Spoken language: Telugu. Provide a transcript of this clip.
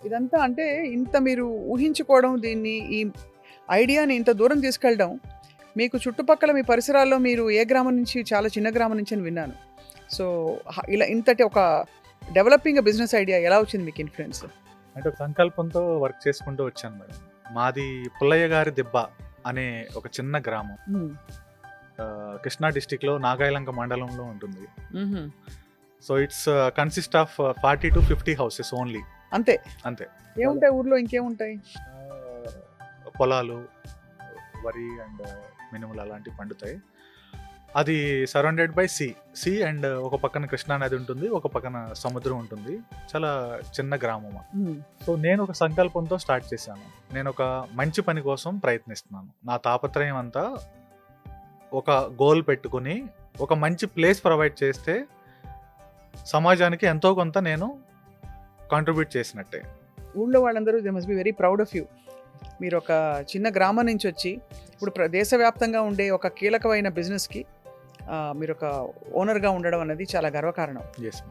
ఇదంతా అంటే ఇంత మీరు ఊహించుకోవడం, దీన్ని ఈ ఐడియాని ఇంత దూరం తీసుకెళ్ళడం, మీకు చుట్టుపక్కల మీ పరిసరాల్లో మీరు ఏ గ్రామం నుంచి, చాలా చిన్న గ్రామం నుంచి అని విన్నాను. సో, ఇలా ఇంతటి ఒక డెవలపింగ్ బిజినెస్ ఐడియా ఎలా వచ్చింది మీకు ఇన్‌ఫ్లుయెన్స్? అంటే ఒక సంకల్పంతో వర్క్ చేసుకుంటూ వచ్చాను మేడం. మాది పుల్లయ్య గారి దిబ్బ అనే ఒక చిన్న గ్రామం. హ్మ్. కృష్ణా డిస్ట్రిక్ట్‌లో నాగాయలంక మండలంలో ఉంటుంది. హుహు. So, it's consist of 40-50 houses only. అంతే. అంతే. ఏముంటాయి ఊర్లో ఇంకేముంటాయి? పొలాలు, వరి అండ్ మినుములు అలాంటివి పండుతాయి. అది సరౌండెడ్ బై సీ అండ్ ఒక పక్కన కృష్ణా నది ఉంటుంది, ఒక పక్కన సముద్రం ఉంటుంది. చాలా చిన్న గ్రామం. హ్మ్. సో నేను ఒక సంకల్పంతో స్టార్ట్ చేశాను. నేను ఒక మంచి పని కోసం ప్రయత్నిస్తున్నాను. నా తాపత్రయం అంతా ఒక గోల్ పెట్టుకుని ఒక మంచి ప్లేస్ ప్రొవైడ్ చేస్తే సమాజానికి ఎంతో కొంత నేను కాంట్రిబ్యూట్ చేసినట్టే. ఊళ్ళో వాళ్ళందరూ they must be very proud of you. మీరు ఒక చిన్న గ్రామం నుంచి వచ్చి ఇప్పుడు దేశవ్యాప్తంగా ఉండే ఒక కీలకమైన బిజినెస్‌కి మీరు ఒక ఓనర్‌గా ఉండడం అనేది చాలా గర్వకారణం. ఎస్.